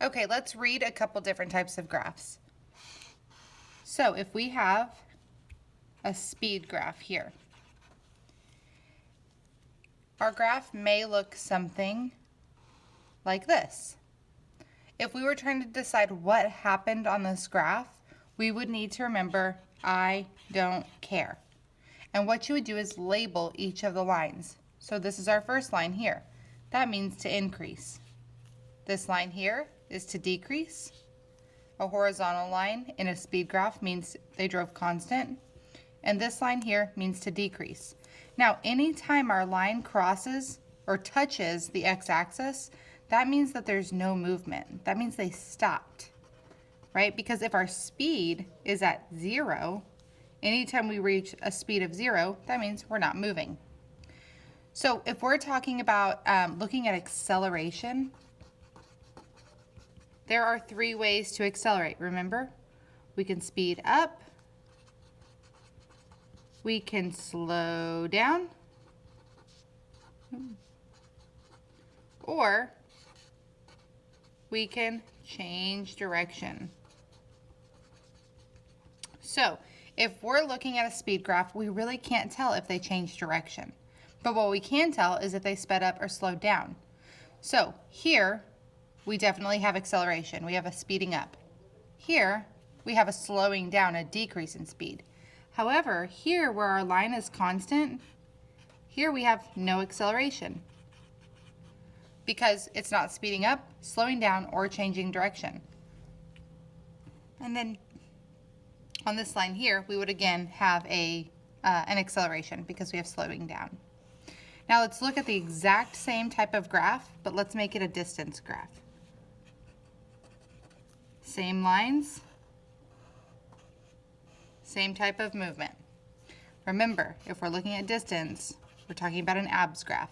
Okay, let's read a couple different types of graphs. So if we have a speed graph here, our graph may look something like this. If we were trying to decide what happened on this graph, we would need to remember, I don't care. And what you would do is label each of the lines. So this is our first line here. That means to increase. This line here is to decrease. A horizontal line in a speed graph means they drove constant. And this line here means to decrease. Now, anytime our line crosses or touches the x-axis, that means that there's no movement. That means they stopped, right? Because if our speed is at 0, anytime we reach a speed of 0, that means we're not moving. So if we're talking about looking at acceleration, there are 3 ways to accelerate, remember? We can speed up, we can slow down, or we can change direction. So if we're looking at a speed graph, we really can't tell if they changed direction. But what we can tell is if they sped up or slowed down. So here, we definitely have acceleration. We have a speeding up. Here, we have a slowing down, a decrease in speed. However, here where our line is constant, here we have no acceleration because it's not speeding up, slowing down, or changing direction. And then on this line here, we would again have an acceleration because we have slowing down. Now let's look at the exact same type of graph, but let's make it a distance graph. Same lines, same type of movement. Remember, if we're looking at distance, we're talking about an abs graph.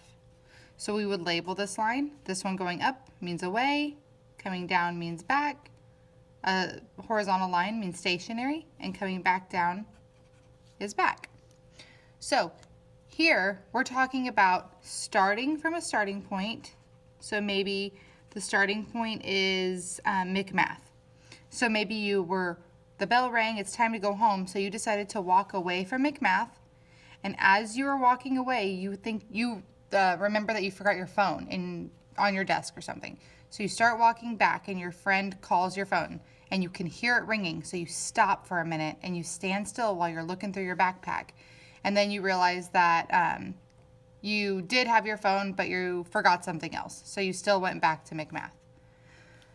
So we would label this line. This one going up means away, coming down means back, a horizontal line means stationary, and coming back down is back. So here we're talking about starting from a starting point. So maybe the starting point is McMath. So maybe the bell rang, it's time to go home, so you decided to walk away from McMath, and as you were walking away, you remember that you forgot your phone on your desk or something. So you start walking back, and your friend calls your phone, and you can hear it ringing, so you stop for a minute, and you stand still while you're looking through your backpack, and then you realize that you did have your phone, but you forgot something else, so you still went back to McMath.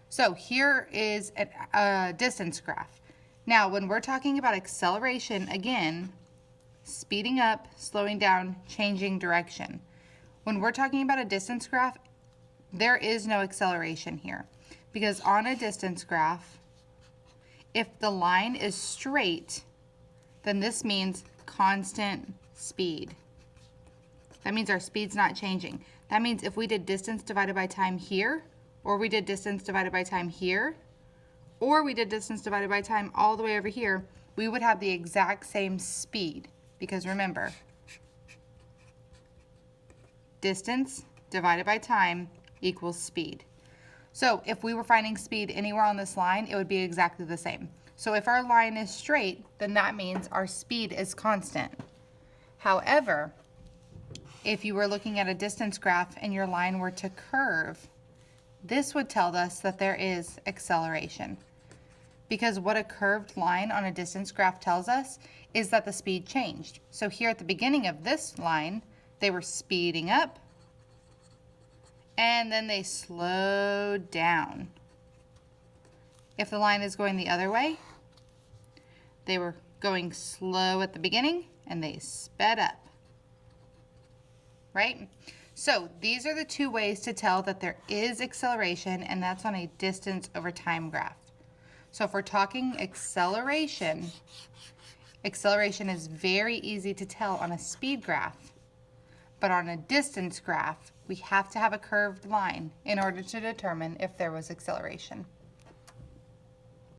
So here is a distance graph. Now, when we're talking about acceleration, again, speeding up, slowing down, changing direction. When we're talking about a distance graph, there is no acceleration here. Because on a distance graph, if the line is straight, then this means constant speed. That means our speed's not changing. That means if we did distance divided by time here, or we did distance divided by time here, or we did distance divided by time all the way over here, we would have the exact same speed. Because remember, distance divided by time equals speed. So if we were finding speed anywhere on this line, it would be exactly the same. So if our line is straight, then that means our speed is constant. However, if you were looking at a distance graph and your line were to curve, this would tell us that there is acceleration. Because what a curved line on a distance graph tells us is that the speed changed. So here at the beginning of this line, they were speeding up, and then they slowed down. If the line is going the other way, they were going slow at the beginning, and they sped up. Right? So these are the 2 ways to tell that there is acceleration, and that's on a distance over time graph. So if we're talking acceleration is very easy to tell on a speed graph, but on a distance graph, we have to have a curved line in order to determine if there was acceleration.